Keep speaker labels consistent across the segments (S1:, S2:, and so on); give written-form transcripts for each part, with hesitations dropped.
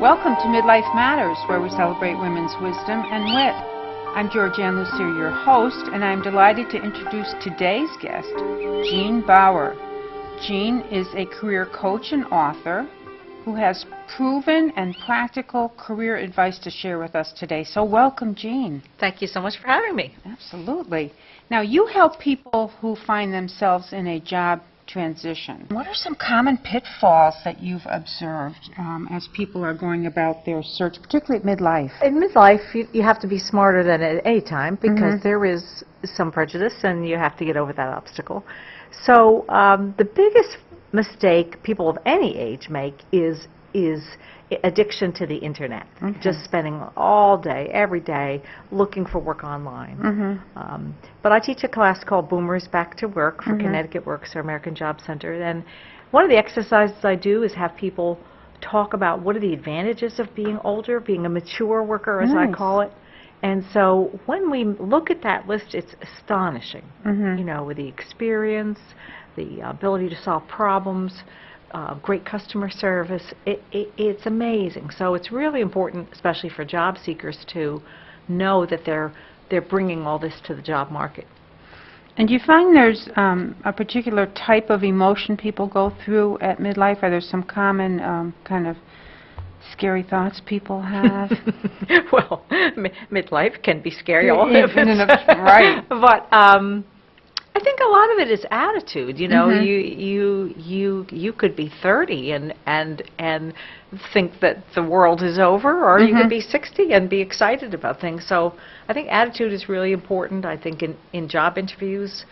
S1: Welcome to MidLIFE Matters, where we celebrate women's wisdom and wit. I'm Georgian Lussier, your host, and I'm delighted to introduce today's guest, Jean Baur. Jean is a career coach and author who has proven and practical career advice to share with us today. So welcome, Jean.
S2: Thank you so much for having me.
S1: Absolutely. Now, you help people who find themselves in a job transition. What are some common pitfalls that you've observed as people are going about their search, particularly at midlife?
S2: In midlife, you have to be smarter than at any time because there is some prejudice and you have to get over that obstacle. So the biggest mistake people of any age make is addiction to the internet. Just spending all day, every day, looking for work online. But I teach a class called Boomers Back to Work for Connecticut Works, or American Job Center. And one of the exercises I do is have people talk about what are the advantages of being older, being a mature worker, as I call it. And so when we look at that list, it's astonishing. You know, with the experience, the ability to solve problems, great customer service, it's amazing. So it's really important, especially for job seekers, to know that they're bringing all this to the job market.
S1: And do you find there's a particular type of emotion people go through at midlife? Are there some common kind of scary thoughts people have?
S2: Well, midlife can be scary all of it.
S1: Right.
S2: But I think a lot of it is attitude. You know, you could be 30 and think that the world is over, or you could be 60 and be excited about things. So I think attitude is really important. I think in job interviews,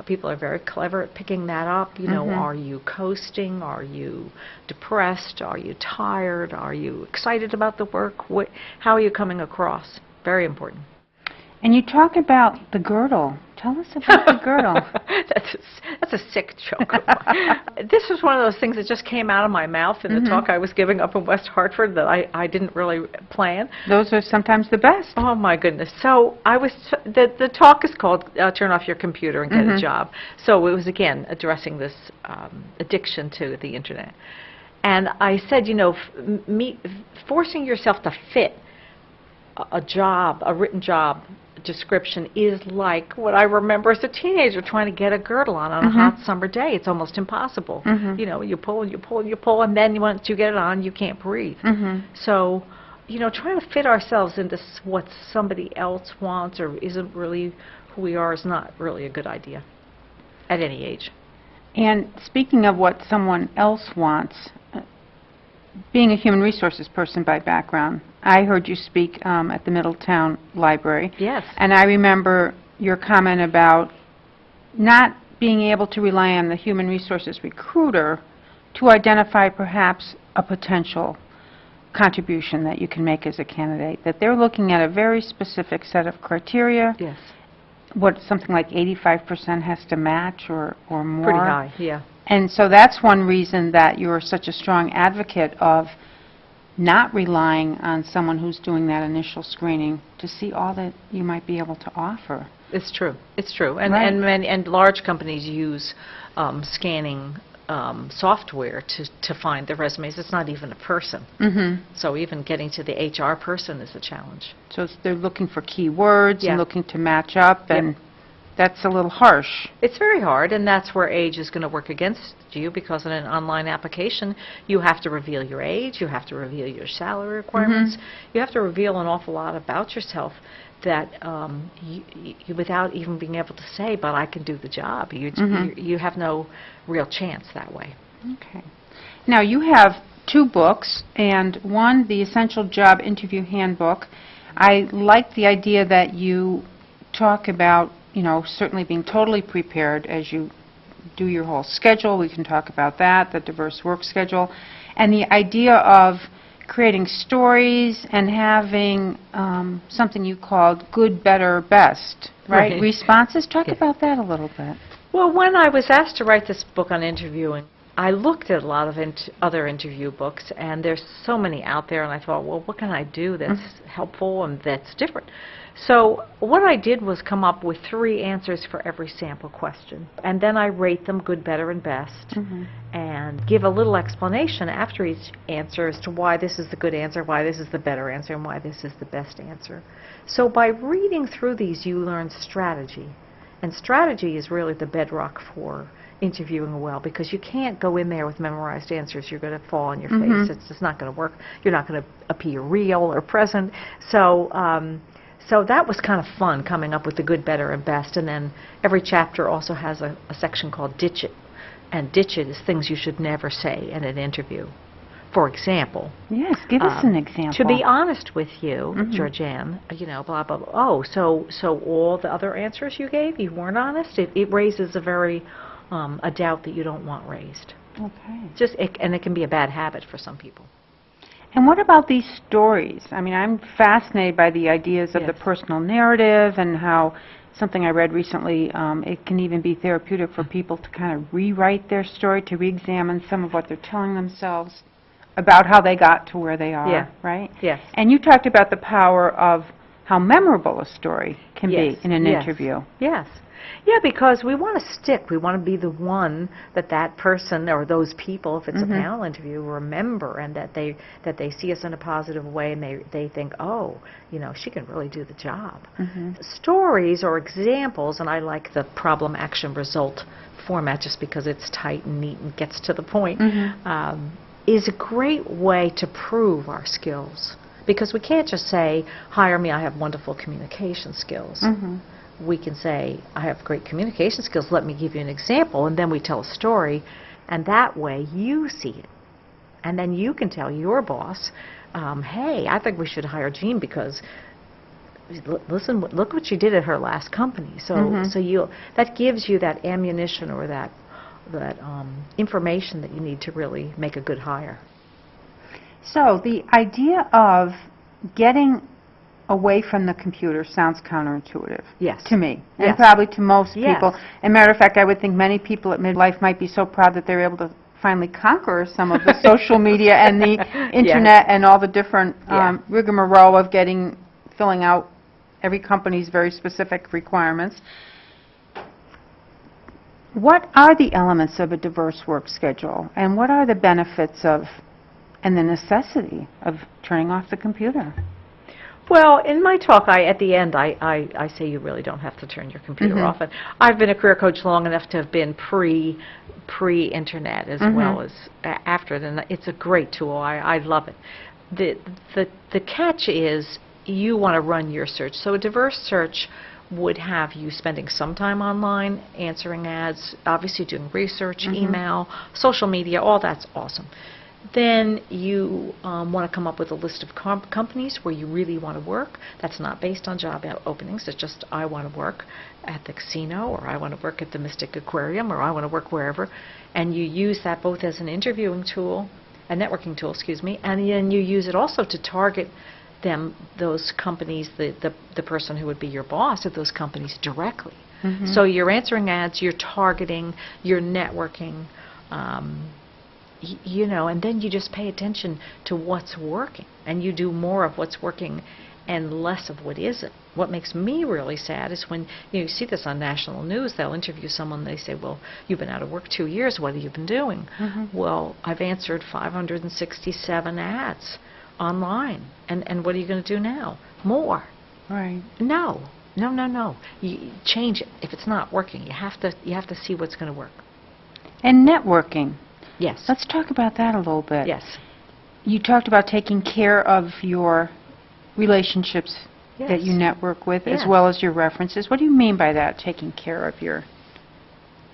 S2: people are very clever at picking that up. You know, are you coasting? Are you depressed? Are you tired? Are you excited about the work? How are you coming across? Very important.
S1: And you talk about the girdle. Tell us about the girdle.
S2: That's a sick joke. This was one of those things that just came out of my mouth in the talk I was giving up in West Hartford that I didn't really plan.
S1: Those are sometimes the best.
S2: Oh my goodness. So the talk is called Turn Off Your Computer and Get a Job. So it was, again, addressing this addiction to the internet. And I said, you know, forcing yourself to fit a written job description is like what I remember as a teenager trying to get a girdle on a hot summer day. It's almost impossible. You know, you pull and you pull and you pull, and then once you get it on, you can't breathe. So, you know, trying to fit ourselves into what somebody else wants or isn't really who we are is not really a good idea at any age.
S1: And speaking of what someone else wants, being a human resources person by background, I heard you speak at the Middletown Library.
S2: Yes.
S1: And I remember your comment about not being able to rely on the human resources recruiter to identify perhaps a potential contribution that you can make as a candidate, that they're looking at a very specific set of criteria.
S2: Yes.
S1: What, something like 85% has to match or more?
S2: Pretty high, yeah.
S1: And so that's one reason that you're such a strong advocate of not relying on someone who's doing that initial screening to see all that you might be able to offer.
S2: It's true. It's true. And
S1: Right.
S2: and large companies use scanning software to find the resumes. It's not even a person. So even getting to the HR person is a challenge.
S1: So they're looking for keywords
S2: Yeah.
S1: and looking to match up, and that's a little harsh.
S2: It's very hard, and that's where age is going to work against you, because in an online application, you have to reveal your age, you have to reveal your salary requirements, you have to reveal an awful lot about yourself that you without even being able to say, but I can do the job. You have no real chance that way.
S1: Okay. Now, you have two books, and one, The Essential Job Interview Handbook. I like the idea that you talk about, you know, certainly being totally prepared as you do your whole schedule. We can talk about that, the diverse work schedule, and the idea of creating stories and having something you called good, better, best, right? Responses. Talk about that a little bit.
S2: Well, when I was asked to write this book on interviewing, I looked at a lot of other interview books, and there's so many out there, and I thought, well, what can I do that's helpful and that's different? So what I did was come up with 3 answers for every sample question, and then I rate them good, better, and best, and give a little explanation after each answer as to why this is the good answer, why this is the better answer, and why this is the best answer. So by reading through these, you learn strategy, and strategy is really the bedrock for interviewing well, because you can't go in there with memorized answers. You're going to fall on your face. It's just not going to work. You're not going to appear real or present. So so that was kind of fun, coming up with the good, better, and best. And then every chapter also has a section called Ditch It. And ditch it is things you should never say in an interview. For example.
S1: Yes, give us an example.
S2: To be honest with you, Georgianne, you know, blah, blah, blah. Oh, so all the other answers you gave, you weren't honest? It raises a doubt that you don't want raised.
S1: Okay.
S2: And it can be a bad habit for some people.
S1: And what about these stories? I mean, I'm fascinated by the ideas of the personal narrative, and how something I read recently, it can even be therapeutic for people to kind of rewrite their story, to re-examine some of what they're telling themselves about how they got to where they are, right?
S2: Yes.
S1: And you talked about the power of how memorable a story can be in an interview.
S2: Yes. Yeah, because we want to stick. We want to be the one that person or those people, if it's a panel interview, remember, and that they see us in a positive way, and they think, oh, you know, she can really do the job. Stories or examples, and I like the problem, action, result format just because it's tight and neat and gets to the point, is a great way to prove our skills. Because we can't just say, hire me, I have wonderful communication skills. We can say, I have great communication skills, let me give you an example, and then we tell a story, and that way you see it. And then you can tell your boss, hey, I think we should hire Jean because, listen, look what she did at her last company. So, that gives you that ammunition, or that information that you need to really make a good hire.
S1: So the idea of getting away from the computer sounds counterintuitive to me, and probably to most people. As a matter of fact, I would think many people at MidLIFE might be so proud that they're able to finally conquer some of the social media and the internet and all the different rigmarole of filling out every company's very specific requirements. What are the elements of a diverse work schedule, and what are the benefits of, and the necessity of, turning off the computer?
S2: Well, in my talk, at the end, I say you really don't have to turn your computer off. And I've been a career coach long enough to have been pre-internet as well as after it, and it's a great tool. I love it. The catch is you want to run your search. So a diverse search would have you spending some time online, answering ads, obviously doing research, email, social media, all that's awesome. Then you want to come up with a list of companies where you really want to work. That's not based on job openings. It's just, I want to work at the casino, or I want to work at the Mystic Aquarium, or I want to work wherever. And you use that both as an interviewing tool, a networking tool, excuse me, and then you use it also to target those companies, the person who would be your boss at those companies directly. So you're answering ads, you're targeting, you're networking, you know, and then you just pay attention to what's working, and you do more of what's working and less of what isn't. What makes me really sad is when you see this on national news. They'll interview someone, they say, well, you've been out of work 2 years, what have you been doing? Well, I've answered 567 ads online, and what are you going to do now? More.
S1: Right.
S2: No. You change it. If it's not working, you have to see what's going to work.
S1: And networking.
S2: Yes.
S1: Let's talk about that a little bit.
S2: Yes.
S1: You talked about taking care of your relationships that you network with, as well as your references. What do you mean by that, taking care of your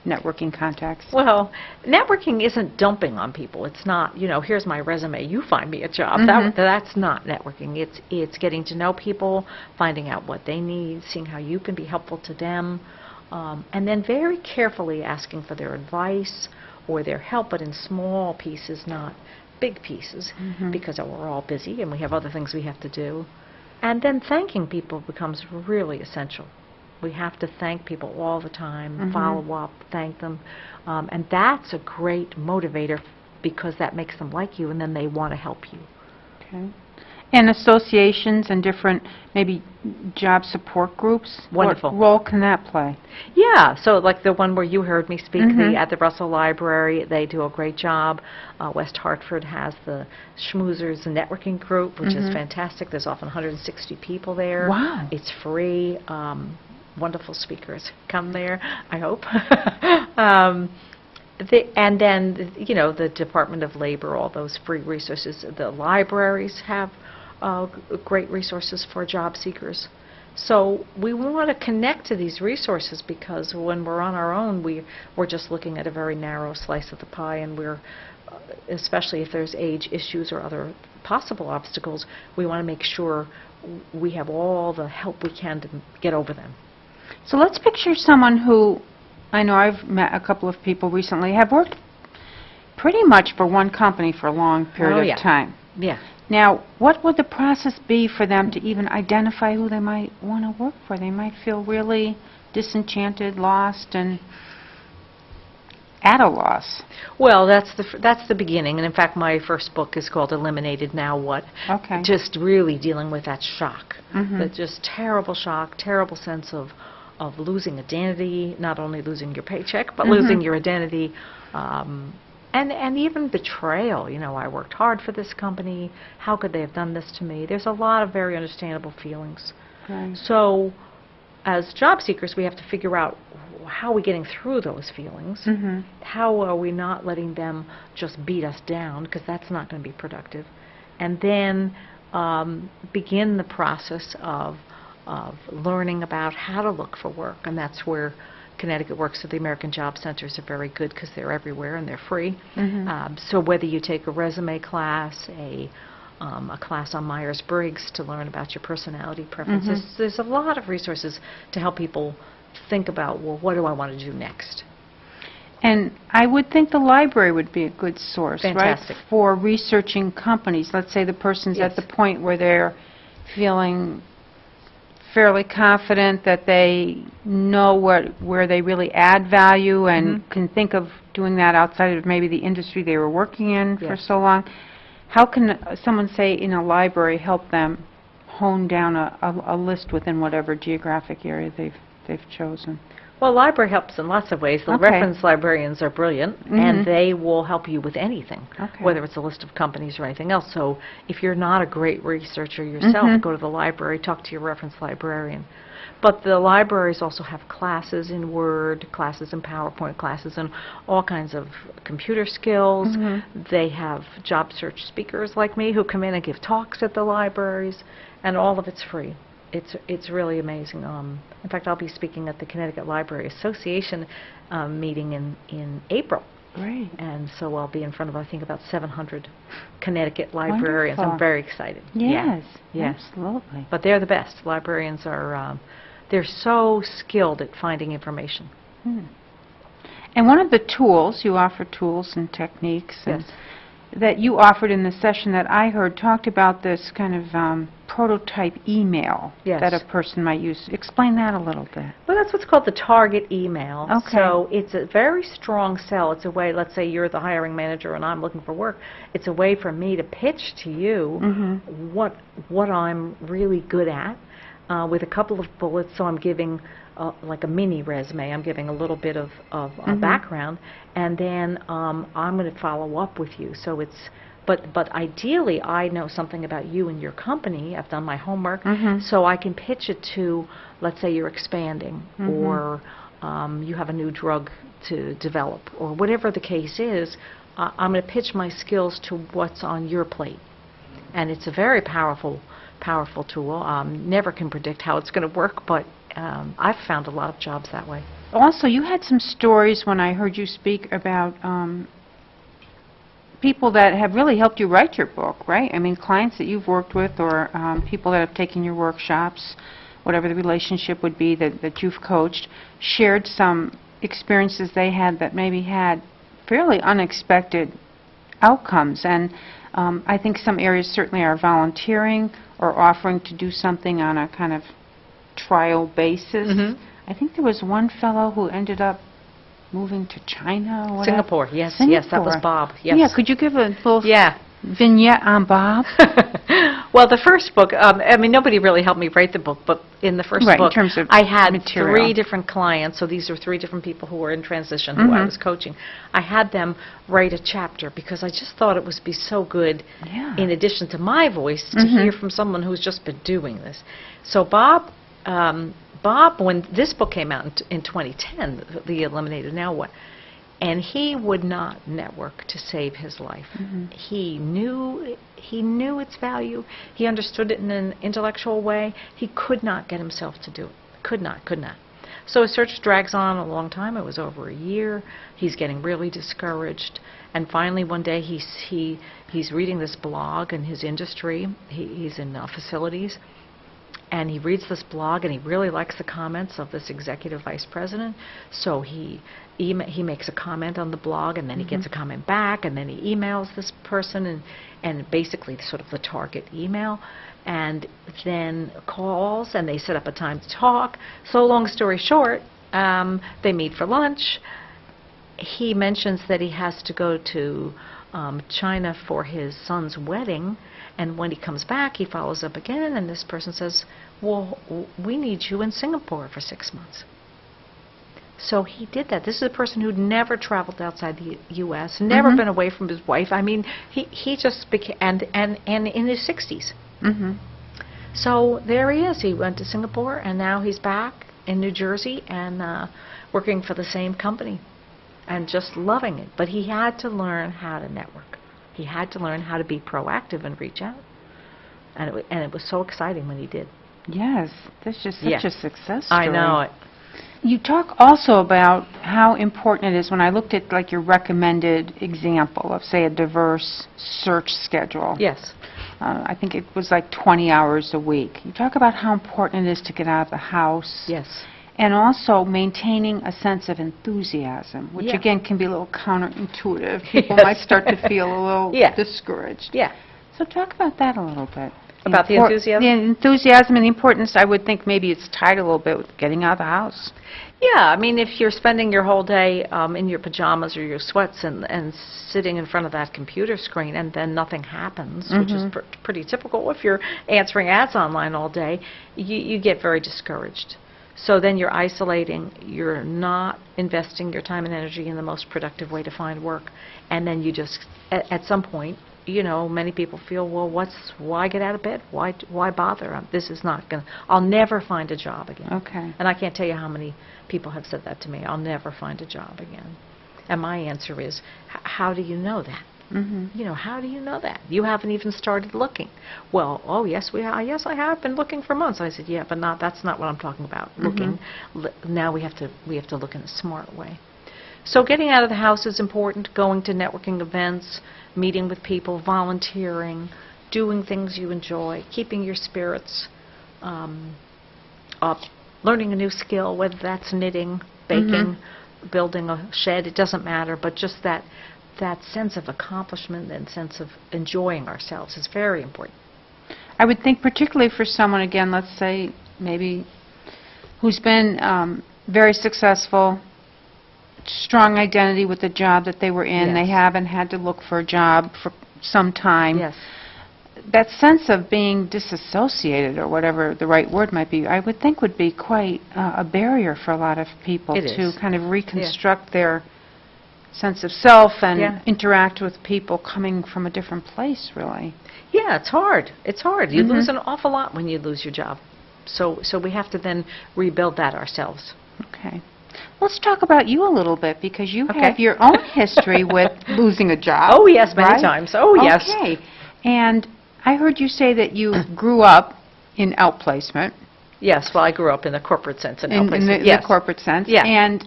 S1: networking contacts?
S2: Well, networking isn't dumping on people. It's not, you know, here's my resume, you find me a job. That's not networking. It's getting to know people, finding out what they need, seeing how you can be helpful to them, and then very carefully asking for their advice or their help, but in small pieces, not big pieces, because we're all busy and we have other things we have to do. And then thanking people becomes really essential. We have to thank people all the time, follow up, thank them, and that's a great motivator, because that makes them like you, and then they want to help you.
S1: Okay. And associations and different, maybe, job support groups?
S2: Wonderful.
S1: What role can that play?
S2: Yeah, so like the one where you heard me speak,
S1: Mhm.
S2: at the Russell Library, they do a great job. West Hartford has the Schmoozers Networking Group, which is fantastic. There's often 160 people there.
S1: Wow.
S2: It's free. Wonderful speakers come there, I hope. And then, the Department of Labor, all those free resources. The libraries have great resources for job seekers. So we want to connect to these resources, because when we're on our own, we're just looking at a very narrow slice of the pie, and especially if there's age issues or other possible obstacles, we want to make sure we have all the help we can to get over them.
S1: So let's picture someone who, I know I've met a couple of people recently, have worked pretty much for one company for a long period of time.
S2: Yeah.
S1: Now, what would the process be for them to even identify who they might want to work for? They might feel really disenchanted, lost, and at a loss.
S2: Well, that's the beginning, and in fact, my first book is called Eliminated Now What?
S1: Okay.
S2: Just really dealing with that shock,
S1: Mhm.
S2: that just terrible shock, terrible sense of losing identity, not only losing your paycheck, but losing your identity, and even betrayal. I worked hard for this company. How could they have done this to me? There's a lot of very understandable feelings.
S1: Right.
S2: So, as job seekers, we have to figure out how are we getting through those feelings. How are we not letting them just beat us down, because that's not going to be productive. And then begin the process of learning about how to look for work, and that's where Connecticut Works at the American Job Centers are very good, because they're everywhere and they're free. So whether you take a resume class, a class on Myers-Briggs to learn about your personality preferences, there's a lot of resources to help people think about, well, what do I want to do next?
S1: And I would think the library would be a good source,
S2: Fantastic.
S1: right, for researching companies. Let's say the person's at the point where they're feeling fairly confident that they know where they really add value and can think of doing that outside of maybe the industry they were working in for so long. How can someone, say, in a library help them hone down a list within whatever geographic area they've chosen?
S2: Well, library helps in lots of ways. The reference librarians are brilliant, and they will help you with anything, whether it's a list of companies or anything else. So if you're not a great researcher yourself, go to the library, talk to your reference librarian. But the libraries also have classes in Word, classes in PowerPoint, classes in all kinds of computer skills. They have job search speakers like me who come in and give talks at the libraries, and all of it's free. It's really amazing. In fact, I'll be speaking at the Connecticut Library Association meeting in April.
S1: Great.
S2: And so I'll be in front of, I think, about 700 Connecticut librarians.
S1: Wonderful.
S2: I'm very excited.
S1: Yes,
S2: yes.
S1: absolutely.
S2: But they're the best. Librarians are, they're so skilled at finding information.
S1: And one of the tools, you offer tools and techniques that you offered in the session that I heard talked about this kind of prototype email that a person might use. Explain that a little bit.
S2: Well, that's what's called the target email.
S1: Okay.
S2: So it's a very strong sell. It's a way, let's say you're the hiring manager and I'm looking for work. It's a way for me to pitch to you what I'm really good at with a couple of bullets. So I'm giving like a mini resume. I'm giving a little bit of background, and then I'm going to follow up with you. So it's, but ideally, I know something about you and your company. I've done my homework, so I can pitch it to, let's say you're expanding, or you have a new drug to develop, or whatever the case is. I'm going to pitch my skills to what's on your plate, and it's a very powerful tool. Never can predict how it's going to work, but I've found a lot of jobs that way.
S1: Also, you had some stories when I heard you speak about people that have really helped you write your book, right? I mean, clients that you've worked with, or people that have taken your workshops, whatever the relationship would be that you've coached, shared some experiences they had that maybe had fairly unexpected outcomes. And I think some areas certainly are volunteering or offering to do something on a kind of trial basis. I think there was one fellow who ended up moving to China or whatever.
S2: Singapore, yes, that was Bob. Yes.
S1: Yeah, could you give a little vignette on Bob?
S2: Well, the first book, I mean, nobody really helped me write the book, but in the first
S1: Right, in
S2: book,
S1: terms of
S2: I had
S1: material.
S2: 3 different clients, so these are 3 different people who were in transition who I was coaching. I had them write a chapter because I just thought it would be so good,
S1: Yeah.
S2: in addition to my voice, to hear from someone who's just been doing this. So Bob, when this book came out in 2010, The Eliminated Now What, and he would not network to save his life. He knew its value. He understood it in an intellectual way. He could not get himself to do it. Could not. So his search drags on a long time. It was over a year. He's getting really discouraged. And finally, one day, he's reading this blog in his industry. He's in facilities. And he reads this blog, and he really likes the comments of this executive vice president. So he makes a comment on the blog, and then he gets a comment back, and then he emails this person, and basically sort of the target email, and then calls, and they set up a time to talk. So long story short, they meet for lunch. He mentions that he has to go to China for his son's wedding, and when he comes back, he follows up again, and this person says, well, we need you in Singapore for 6 months. So he did that. This is a person who'd never traveled outside the U.S., never been away from his wife. I mean, he just became, and in his 60s. So there he is. He went to Singapore, and now he's back in New Jersey and working for the same company and just loving it. But he had to learn how to network. He had to learn how to be proactive and reach out. And it was so exciting when he did.
S1: Yes, that's just such a success story.
S2: I know it.
S1: You talk also about how important it is when I looked at like your recommended example of, say, a diverse search schedule.
S2: Yes.
S1: I think it was like 20 hours a week. You talk about how important it is to get out of the house.
S2: Yes.
S1: And also maintaining a sense of enthusiasm, which
S2: Yeah.
S1: again can be a little counterintuitive. People might start to feel a little discouraged.
S2: Yeah.
S1: So talk about that a little bit.
S2: About the enthusiasm?
S1: The enthusiasm and the importance, I would think maybe it's tied a little bit with getting out of the house.
S2: Yeah, I mean, if you're spending your whole day in your pajamas or your sweats and sitting in front of that computer screen and then nothing happens, which is pretty typical. If you're answering ads online all day, you get very discouraged. So then you're isolating, you're not investing your time and energy in the most productive way to find work, and then you just, at some point, you know, many people feel, well, why get out of bed? Why bother? This is not going to, I'll never find a job again.
S1: Okay.
S2: And I can't tell you how many people have said that to me. I'll never find a job again. And my answer is, how do you know that? You know, how do you know that? You haven't even started looking. Well, oh, yes, yes, I have been looking for months. I said, yeah, but that's not what I'm talking about. Looking. Now we have to look in a smart way. So getting out of the house is important, going to networking events, meeting with people, volunteering, doing things you enjoy, keeping your spirits up, learning a new skill, whether that's knitting, baking, building a shed, it doesn't matter, but just that sense of accomplishment and sense of enjoying ourselves is very important.
S1: I would think particularly for someone, again, let's say maybe who's been very successful, strong identity with the job that they were in, they haven't had to look for a job for some time.
S2: Yes.
S1: That sense of being disassociated, or whatever the right word might be, I would think would be quite a barrier for a lot of people to kind of reconstruct their sense of self and interact with people coming from a different place, really.
S2: Yeah, it's hard. It's hard. You lose an awful lot when you lose your job. So we have to then rebuild that ourselves.
S1: Okay. Let's talk about you a little bit, because you have your own history with losing a job.
S2: Oh, yes, many times. Oh, yes.
S1: Okay. And I heard you say that you grew up in outplacement.
S2: Yes, well, I grew up in the corporate sense. In
S1: the corporate sense.
S2: Yeah.
S1: And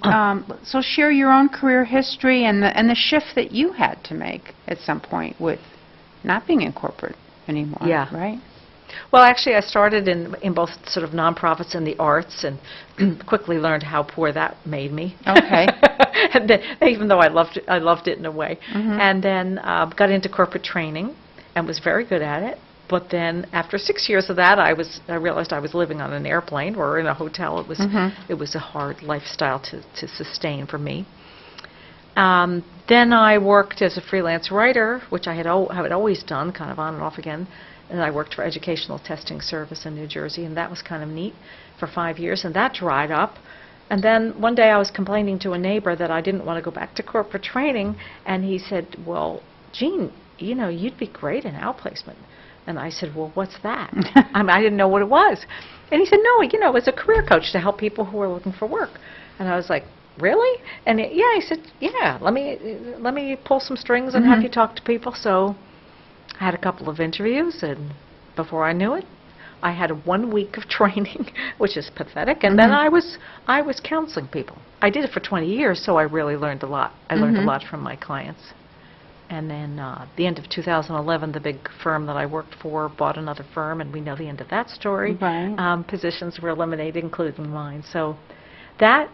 S1: so share your own career history and the shift that you had to make at some point with not being in corporate anymore, right?
S2: Well, actually, I started in both sort of nonprofits and the arts, and quickly learned how poor that made me.
S1: Okay.
S2: And then, even though I loved it in a way. And then got into corporate training and was very good at it. But then, after 6 years of that, I realized I was living on an airplane or in a hotel. It was a hard lifestyle to sustain for me. Then I worked as a freelance writer, which I had always done, kind of on and off again. and I worked for Educational Testing Service in New Jersey, and that was kind of neat for 5 years, and that dried up. And then one day I was complaining to a neighbor that I didn't want to go back to corporate training, and he said, well, Jean, you know, you'd be great in outplacement. And I said, well, what's that? I didn't know what it was. And he said, no, you know, it's a career coach to help people who are looking for work. And I was like, really? And yeah, he said, yeah, let me pull some strings and have you talk to people. So I had a couple of interviews, and before I knew it, I had 1 week of training, which is pathetic, and then I was counseling people. I did it for 20 years, so I really learned a lot. I learned a lot from my clients. And then the end of 2011, the big firm that I worked for bought another firm, and we know the end of that story.
S1: Right.
S2: Positions were eliminated, including mine. So that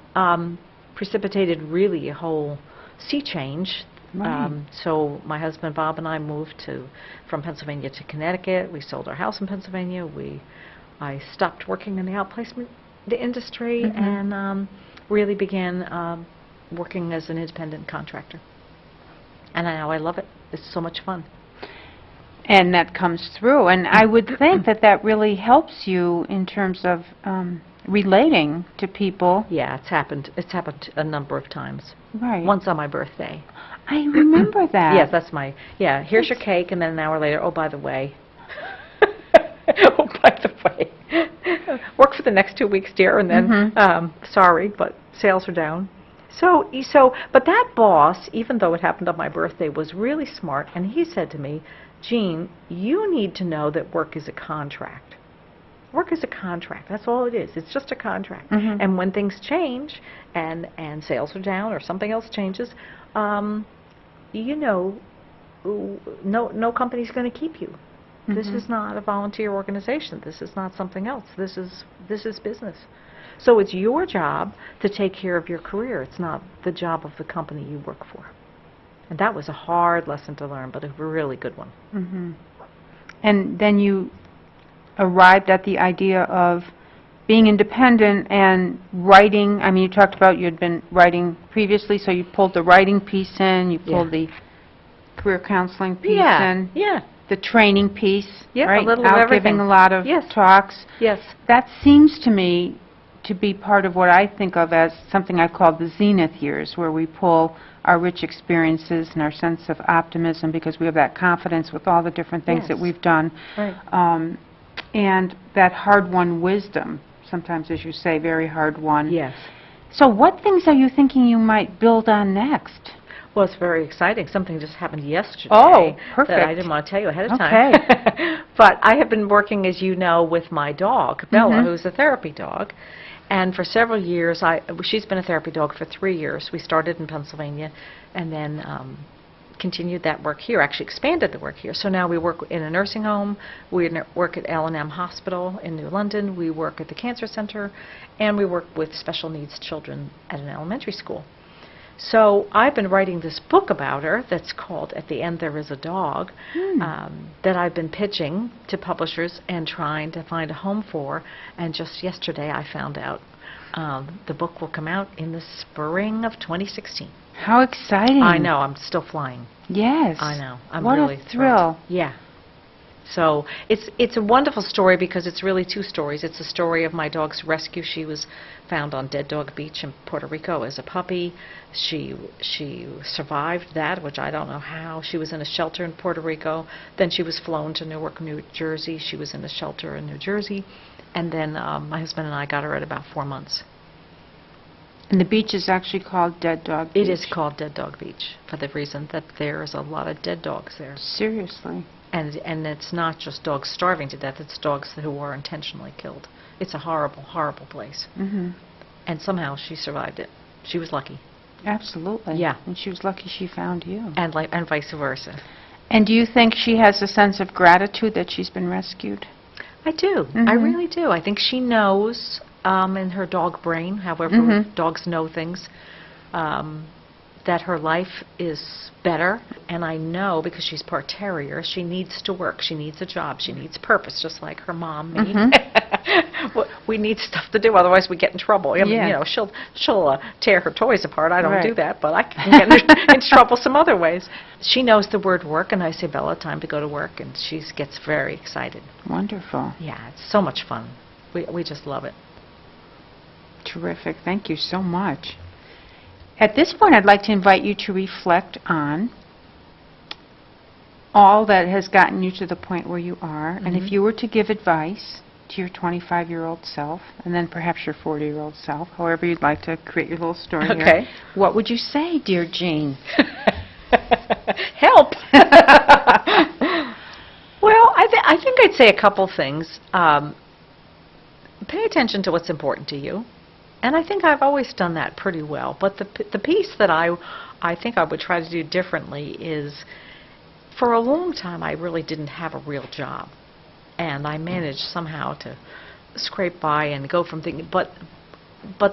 S2: precipitated really a whole sea change.
S1: Right.
S2: So my husband Bob and I moved from Pennsylvania to Connecticut. We sold our house in Pennsylvania. I stopped working in the outplacement industry and really began working as an independent contractor. And now I love it. It's so much fun.
S1: And that comes through. And I would think that that really helps you in terms of relating to people.
S2: Yeah, it's happened. It's happened a number of times.
S1: Right.
S2: Once on my birthday.
S1: I remember that.
S2: Yes, that's my, here's your cake, and then an hour later, oh, by the way. Oh, by the way. Work for the next 2 weeks, dear, and then, sorry, but sales are down. So, but that boss, even though it happened on my birthday, was really smart, and he said to me, Jean, you need to know that work is a contract. Work is a contract. That's all it is. It's just a contract. And when things change and sales are down or something else changes, you know, no company's going to keep you. This is not a volunteer organization. This is not something else. This is business. So it's your job to take care of your career. It's not the job of the company you work for. And that was a hard lesson to learn, but a really good one.
S1: And then you arrived at the idea of being independent and writing. I mean, you talked about you had been writing previously, so you pulled the writing piece in, you pulled the career counseling piece in, the training piece, right?
S2: A little
S1: Out
S2: of everything.
S1: giving a lot of talks.
S2: Yes.
S1: That seems to me to be part of what I think of as something I call the zenith years, where we pull our rich experiences and our sense of optimism because we have that confidence with all the different things that we've done.
S2: Right.
S1: And that hard-won wisdom, sometimes, as you say, very hard-won.
S2: Yes.
S1: So what things are you thinking you might build on next?
S2: Well, it's very exciting. Something just happened yesterday.
S1: Oh, perfect.
S2: That I didn't want to tell you ahead of time.
S1: Okay.
S2: But I have been working, as you know, with my dog, Bella, who's a therapy dog. And for several years, she's been a therapy dog for 3 years. We started in Pennsylvania and then continued that work here, actually expanded the work here. So now we work in a nursing home, we work at L&M Hospital in New London, we work at the Cancer Center, and we work with special needs children at an elementary school. So I've been writing this book about her that's called At the End There Is a Dog, that I've been pitching to publishers and trying to find a home for. And just yesterday I found out the book will come out in the spring of 2016.
S1: How exciting.
S2: I know, I'm still flying.
S1: Yes.
S2: I know. I'm
S1: what
S2: really
S1: a thrill.
S2: thrilled. Yeah. So it's a wonderful story because it's really two stories. It's a story of my dog's rescue. She was found on Dead Dog Beach in Puerto Rico as a puppy. She survived that, which I don't know how. She was in a shelter in Puerto Rico. Then she was flown to Newark, New Jersey. She was in a shelter in New Jersey. And then my husband and I got her at about 4 months.
S1: And the beach is actually called Dead Dog Beach.
S2: It is called Dead Dog Beach for the reason that there is a lot of dead dogs there.
S1: Seriously.
S2: And it's not just dogs starving to death, it's dogs who are intentionally killed. It's a horrible, horrible place. And somehow she survived it. She was lucky.
S1: Absolutely.
S2: Yeah.
S1: And she was lucky she found you.
S2: And vice versa.
S1: And do you think she has a sense of gratitude that she's been rescued?
S2: I do. I really do. I think she knows in her dog brain, however dogs know things, that her life is better. And I know, because she's part terrier, she needs to work. She needs a job. She needs purpose, just like her mom, me. we need stuff to do, otherwise we get in trouble. I mean,
S1: Yeah.
S2: you know, she'll tear her toys apart. I don't
S1: Right.
S2: do that, but I can get into trouble some other ways. She knows the word work, and I say, Bella, time to go to work, and she gets very excited.
S1: Wonderful.
S2: Yeah, it's so much fun. We just love it.
S1: Terrific. Thank you so much. At this point, I'd like to invite you to reflect on all that has gotten you to the point where you are, and if you were to give advice to your 25-year-old self, and then perhaps your 40-year-old self, however you'd like to create your little story
S2: Okay.
S1: here, what would you say, dear Jean?
S2: Help! Well, I think I'd say a couple things. Pay attention to what's important to you. And I think I've always done that pretty well. But the piece that I think I would try to do differently is, for a long time, I really didn't have a real job. And I managed somehow to scrape by and go from things. But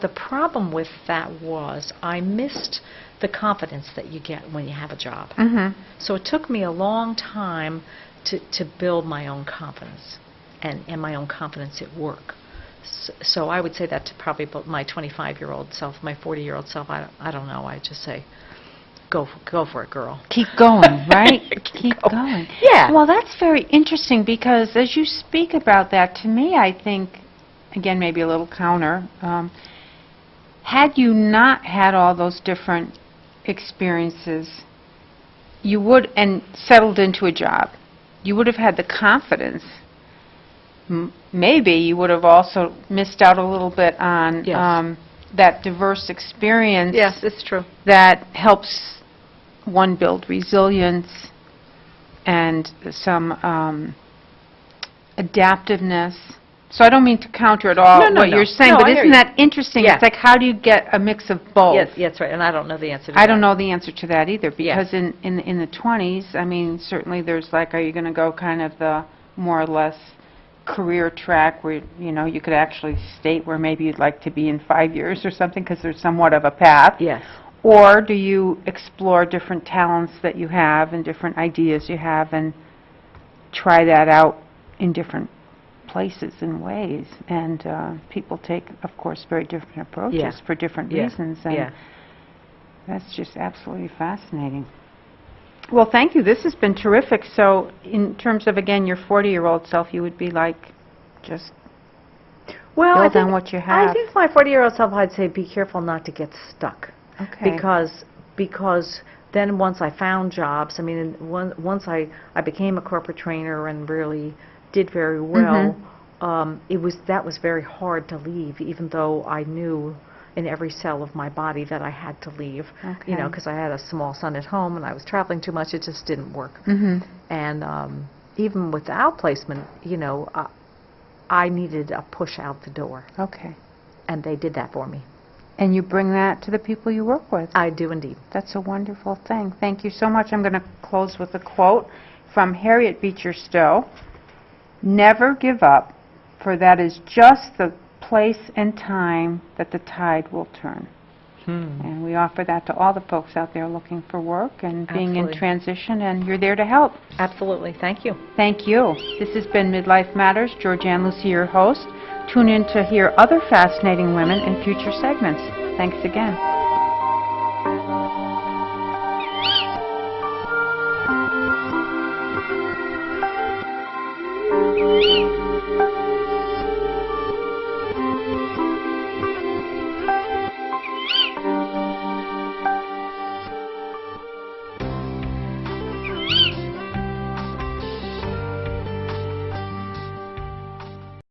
S2: the problem with that was I missed the confidence that you get when you have a job.
S1: Mm-hmm.
S2: So it took me a long time to build my own confidence and my own confidence at work. So I would say that to probably my 25-year-old self, my 40-year-old self. I don't know. I just say, go for it, girl.
S1: Keep going, right? Keep going.
S2: Yeah.
S1: Well, that's very interesting because as you speak about that, to me, I think, again, maybe a little counter, had you not had all those different experiences, you would, and settled into a job, you would have had the confidence. Maybe you would have also missed out a little bit on
S2: Yes.
S1: that diverse experience.
S2: Yes, it's true.
S1: That helps one build resilience and some adaptiveness. So I don't mean to counter at all
S2: No,
S1: what
S2: no.
S1: you're saying,
S2: No,
S1: but
S2: I hear
S1: isn't
S2: you.
S1: that interesting?
S2: Yeah.
S1: It's like, how do you get a mix of both?
S2: Yes, that's right. And I don't know the answer to that.
S1: I don't know the answer to that either,
S2: Yeah.
S1: because in the 20s, I mean, certainly there's like, are you going to go kind of the more or less career track where, you know, you could actually state where maybe you'd like to be in 5 years or something, because there's somewhat of a path?
S2: Yes.
S1: Or do you explore different talents that you have and different ideas you have and try that out in different places and ways? And people take, of course, very different approaches
S2: Yeah.
S1: for different
S2: Yeah.
S1: reasons. And
S2: Yeah.
S1: that's just absolutely fascinating. Well, thank you. This has been terrific. So in terms of, again, your 40-year-old self, you would be like, just
S2: Well,
S1: build on what you have.
S2: I think my 40-year-old self, I'd say, be careful not to get stuck.
S1: Okay.
S2: Because then once I found jobs, I mean, once I became a corporate trainer and really did very well, that was very hard to leave, even though I knew in every cell of my body that I had to leave. You know,
S1: Okay.
S2: because I had a small son at home and I was traveling too much. It just didn't work. And even without placement, you know, I needed a push out the door,
S1: Okay.
S2: and they did that for me.
S1: And you bring that to the people you work with.
S2: I do indeed.
S1: That's a wonderful thing. Thank you so much. I'm going to close with a quote from Harriet Beecher Stowe. Never give up, for that is just the place and time that the tide will turn. And we offer that to all the folks out there looking for work and being in
S2: Absolutely.
S1: transition, and you're there to help.
S2: Absolutely. Thank you.
S1: Thank you. This has been Midlife Matters. Georgian Lussier, your host. Tune in to hear other fascinating women in future segments. Thanks again.